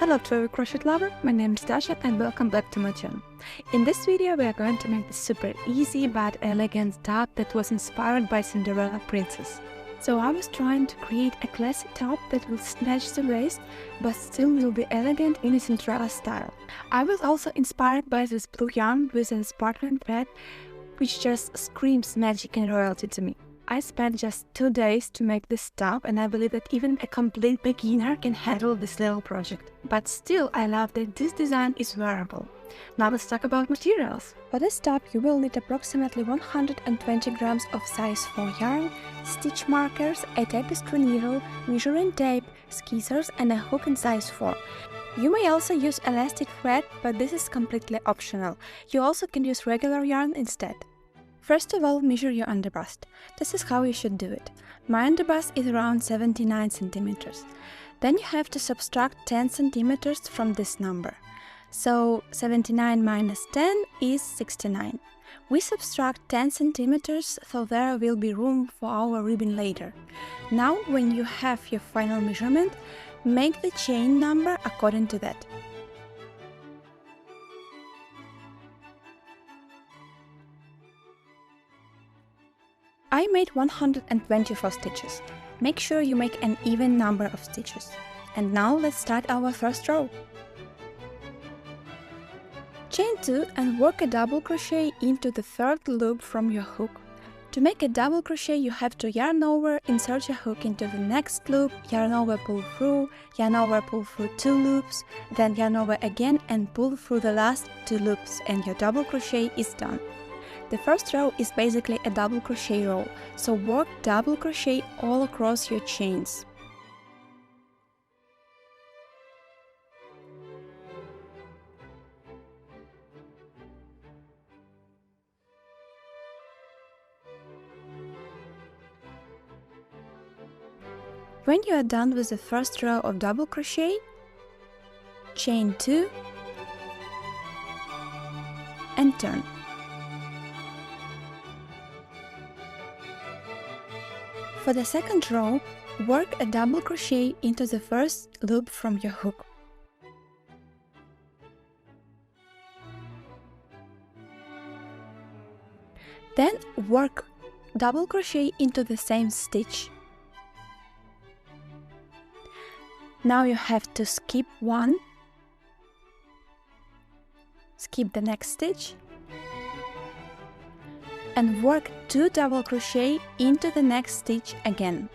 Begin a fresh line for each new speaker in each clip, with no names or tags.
Hello fellow crochet lover, my name is Dasha and welcome back to my channel. In this video we are going to make this super easy but elegant top that was inspired by Cinderella princess. So I was trying to create a classic top that will snatch the waist but still will be elegant in a Cinderella style. I was also inspired by this blue yarn with a sparkling thread which just screams magic and royalty to me. I spent just 2 days to make this top and I believe that even a complete beginner can handle this little project. But still I love that this design is wearable. Now let's talk about materials. For this top you will need approximately 120 grams of size 4 yarn, stitch markers, a tapestry needle, measuring tape, scissors and a hook in size 4. You may also use elastic thread, but this is completely optional. You also can use regular yarn instead. First of all, measure your underbust. This is how you should do it. My underbust is around 79 centimeters. Then you have to subtract 10 centimeters from this number. So 79 minus 10 is 69. We subtract 10 centimeters, so there will be room for our ribbon later. Now, when you have your final measurement, make the chain number according to that. I made 124 stitches. Make sure you make an even number of stitches. And now let's start our first row. Chain 2 and work a double crochet into the third loop from your hook. To make a double crochet you have to yarn over, insert your hook into the next loop, yarn over, pull through 2 loops, then yarn over again and pull through the last 2 loops and your double crochet is done. The first row is basically a double crochet row, so work double crochet all across your chains. When you are done with the first row of double crochet, chain 2 and turn. For the second row, work a double crochet into the first loop from your hook. Then work double crochet into the same stitch. Now you have to skip one, skip the next stitch, and work 2 double crochet into the next stitch again.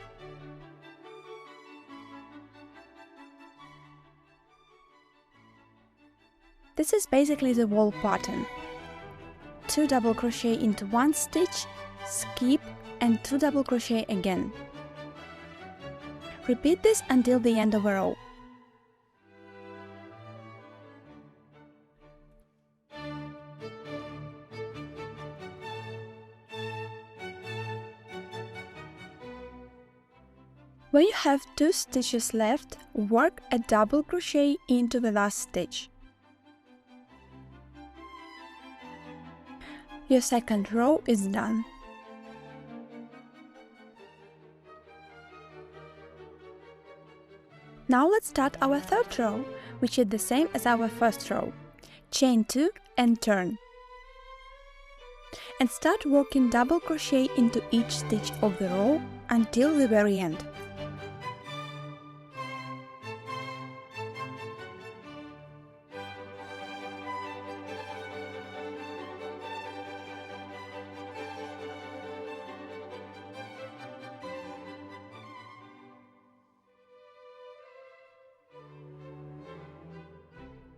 This is basically the wall pattern. 2 double crochet into one stitch, skip and 2 double crochet again. Repeat this until the end of a row. When you have 2 stitches left, work a double crochet into the last stitch. Your second row is done. Now let's start our third row, which is the same as our first row. Chain 2 and turn. And start working double crochet into each stitch of the row until the very end.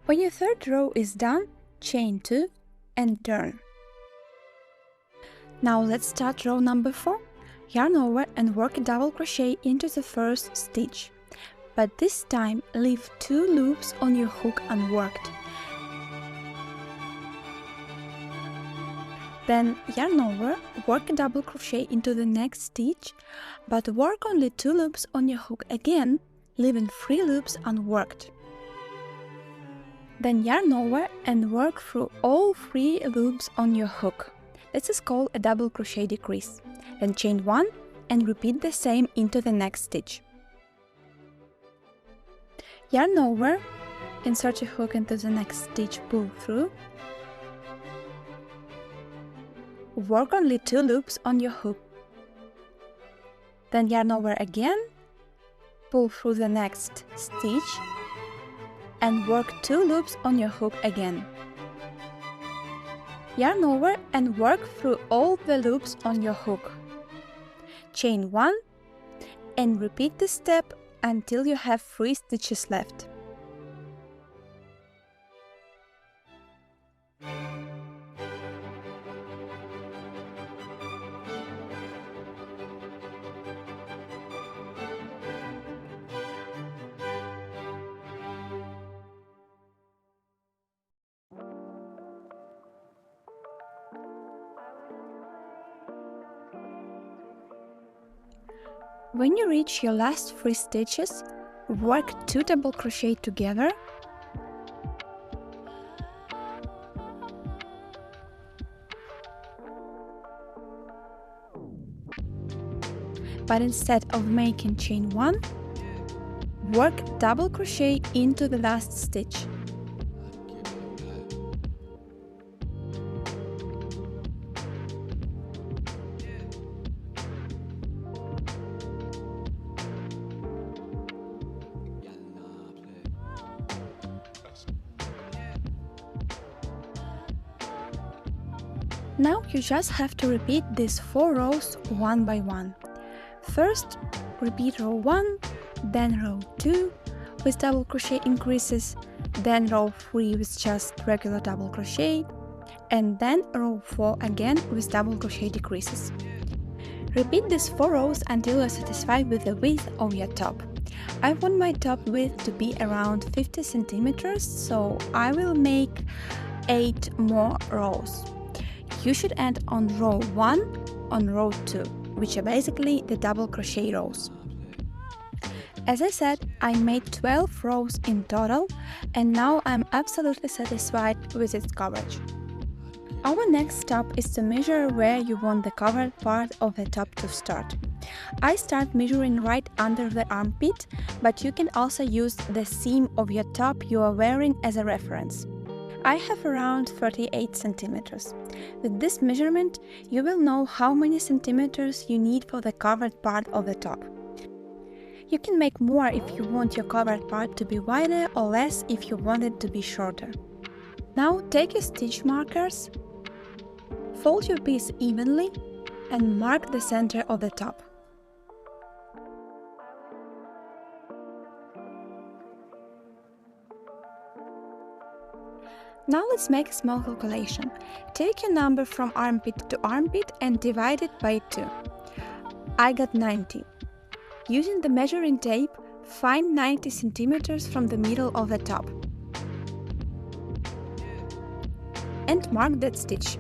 When your third row is done, chain 2 and turn. Now let's start row number 4. Yarn over and work a double crochet into the first stitch, but this time leave 2 loops on your hook unworked. Then yarn over, work a double crochet into the next stitch, but work only 2 loops on your hook again, leaving 3 loops unworked. Then yarn over and work through all 3 loops on your hook. This is called a double crochet decrease. Then chain 1 and repeat the same into the next stitch. Yarn over, Insert your hook into the next stitch, pull through. Work only 2 loops on your hook. Then yarn over again, pull through the next stitch, and work 2 loops on your hook again. Yarn over and work through all the loops on your hook. Chain 1 and repeat this step until you have 3 stitches left. When you reach your last 3 stitches, work 2 double crochet together, but instead of making chain 1, work double crochet into the last stitch. Now you just have to repeat these 4 rows one by one. First, repeat row 1, then row 2 with double crochet increases, then row 3 with just regular double crochet, and then row 4 again with double crochet decreases. Repeat these 4 rows until you are satisfied with the width of your top. I want my top width to be around 50 centimeters, so I will make 8 more rows. You should end on row 1 on row 2, which are basically the double crochet rows. As I said, I made 12 rows in total, and now I'm absolutely satisfied with its coverage. Our next step is to measure where you want the covered part of the top to start. I start measuring right under the armpit, but you can also use the seam of your top you are wearing as a reference. I have around 38 centimeters. With this measurement, you will know how many centimeters you need for the covered part of the top. You can make more if you want your covered part to be wider or less if you want it to be shorter. Now take your stitch markers, fold your piece evenly, and mark the center of the top. Now let's make a small calculation. Take your number from armpit to armpit and divide it by 2. I got 90. Using the measuring tape, find 90 centimeters from the middle of the top and mark that stitch.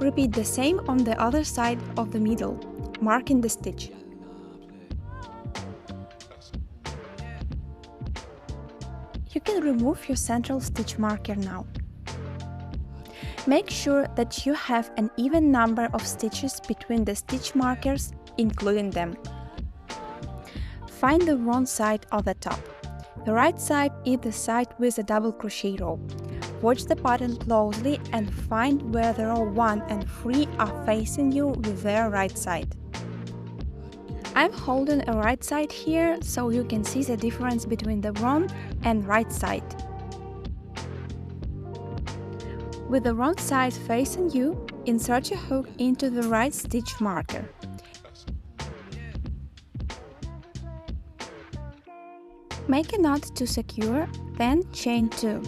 Repeat the same on the other side of the middle, marking the stitch. You can remove your central stitch marker now. Make sure that you have an even number of stitches between the stitch markers, including them. Find the wrong side of the top. The right side is the side with a double crochet row. Watch the pattern closely and find where the row 1 and 3 are facing you with their right side. I'm holding a right side here so you can see the difference between the wrong and right side. With the wrong side facing you, insert your hook into the right stitch marker. Make a knot to secure, then chain 2.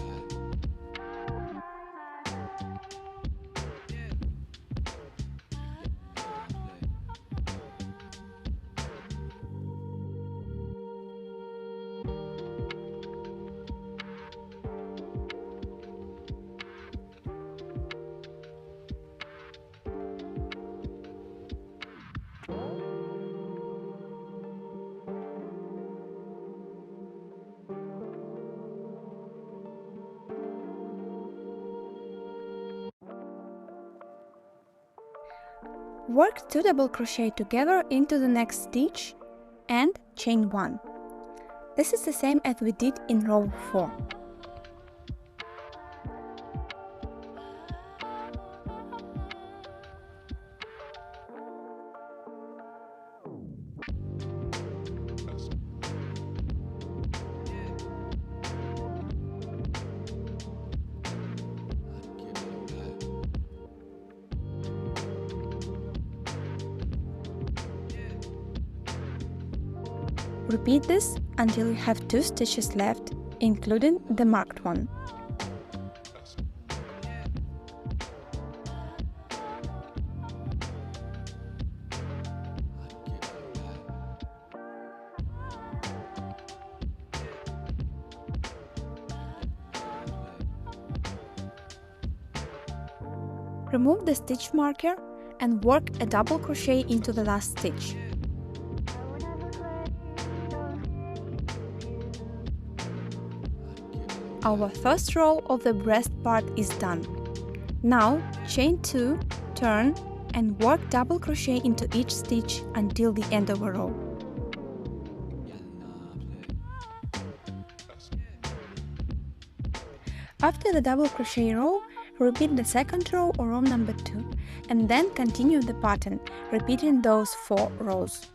Work 2 double crochet together into the next stitch and chain 1. This is the same as we did in row 4. Repeat this until you have 2 stitches left, including the marked one. Remove the stitch marker and work a double crochet into the last stitch. Our first row of the breast part is done. Now chain 2, turn and work double crochet into each stitch until the end of a row. After the double crochet row, repeat the second row or row number 2 and then continue the pattern, repeating those 4 rows.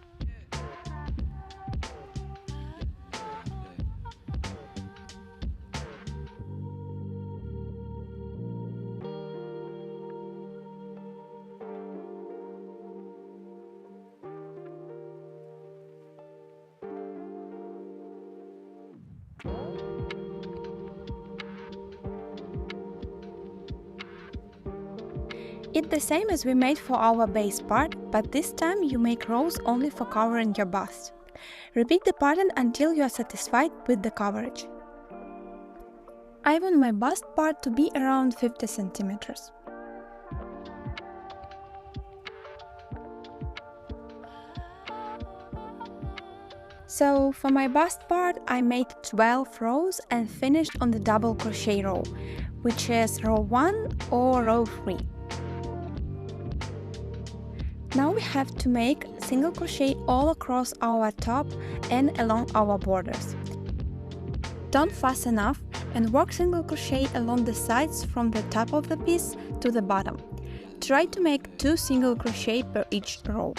It's the same as we made for our base part, but this time you make rows only for covering your bust. Repeat the pattern until you are satisfied with the coverage. I want my bust part to be around 50 centimeters. So for my bust part I made 12 rows and finished on the double crochet row, which is row 1 or row 3. Now we have to make single crochet all across our top and along our borders. Don't fuss enough and work single crochet along the sides from the top of the piece to the bottom. Try to make 2 single crochet per each row.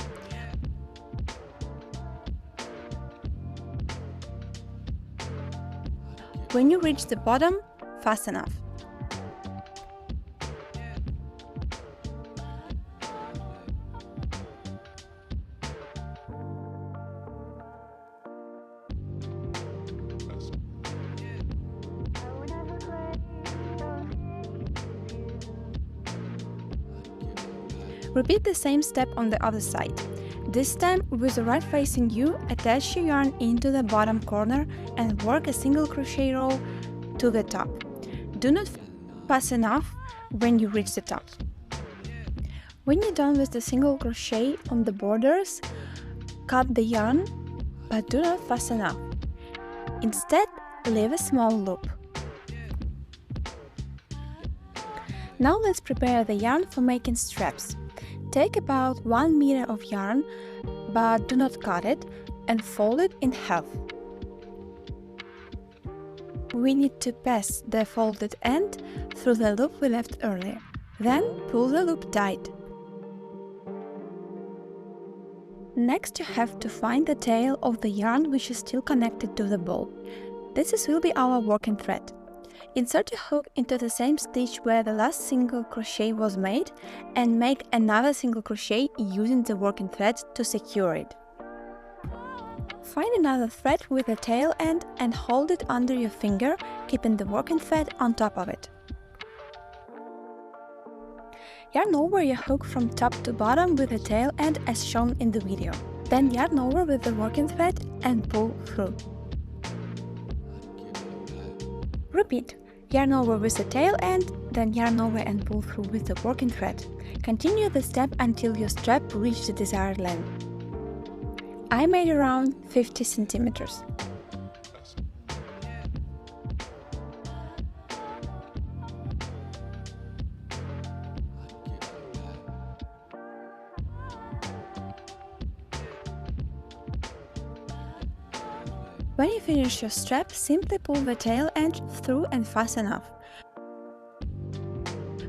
When you reach the bottom, fast enough. Repeat the same step on the other side. This time, with the right facing you, attach your yarn into the bottom corner and work a single crochet row to the top. Do not fuss enough when you reach the top. When you're done with the single crochet on the borders, cut the yarn, but do not fuss enough. Instead, leave a small loop. Now let's prepare the yarn for making straps. Take about 1 meter of yarn, but do not cut it, and fold it in half. We need to pass the folded end through the loop we left earlier. Then pull the loop tight. Next you have to find the tail of the yarn which is still connected to the ball. This will be our working thread. Insert a hook into the same stitch where the last single crochet was made and make another single crochet using the working thread to secure it. Find another thread with a tail end and hold it under your finger, keeping the working thread on top of it. Yarn over your hook from top to bottom with the tail end as shown in the video. Then yarn over with the working thread and pull through. Repeat. Yarn over with the tail end, then yarn over and pull through with the working thread. Continue the step until your strap reaches the desired length. I made around 50 centimeters. When you finish your strap, simply pull the tail end through and fasten off.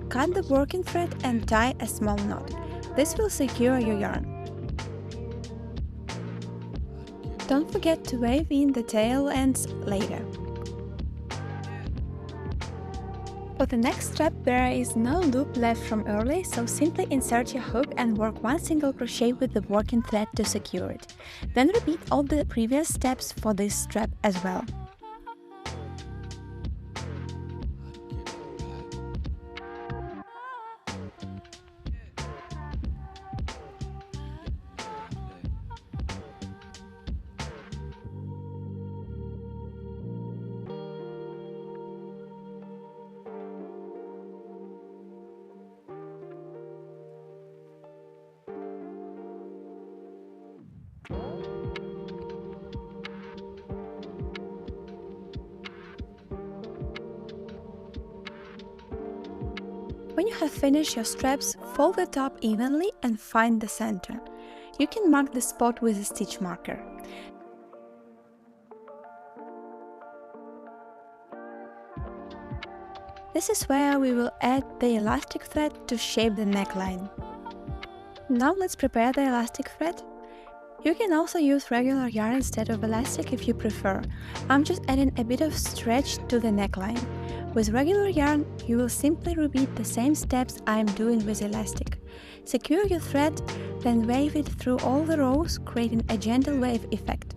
Cut the working thread and tie a small knot. This will secure your yarn. Don't forget to weave in the tail ends later. For the next strap, there is no loop left from earlier, so simply insert your hook and work one single crochet with the working thread to secure it. Then repeat all the previous steps for this strap as well. When you have finished your straps, fold the top evenly and find the center. You can mark the spot with a stitch marker. This is where we will add the elastic thread to shape the neckline. Now let's prepare the elastic thread. You can also use regular yarn instead of elastic if you prefer. I'm just adding a bit of stretch to the neckline. With regular yarn, you will simply repeat the same steps I'm doing with elastic. Secure your thread, then wave it through all the rows, creating a gentle wave effect.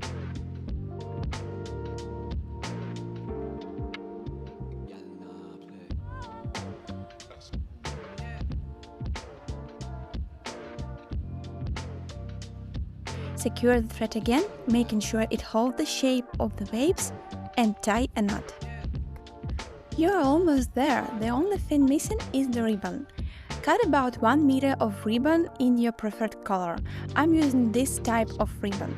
Secure the thread again, making sure it holds the shape of the waves, and tie a knot. You are almost there, the only thing missing is the ribbon. Cut about 1 meter of ribbon in your preferred color. I'm using this type of ribbon.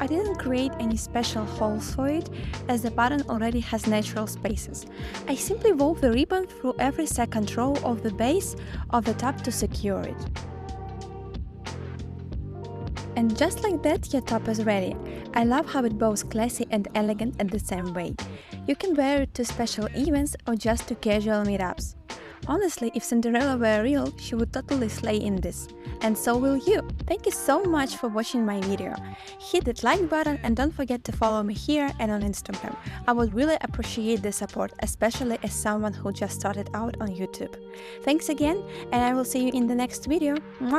I didn't create any special holes for it, as the pattern already has natural spaces. I simply wove the ribbon through every second row of the base of the top to secure it. And just like that, your top is ready. I love how it's both classy and elegant at the same way. You can wear it to special events or just to casual meetups. Honestly, if Cinderella were real, she would totally slay in this. And so will you! Thank you so much for watching my video. Hit that like button and don't forget to follow me here and on Instagram. I would really appreciate the support, especially as someone who just started out on YouTube. Thanks again, and I will see you in the next video. Mwah!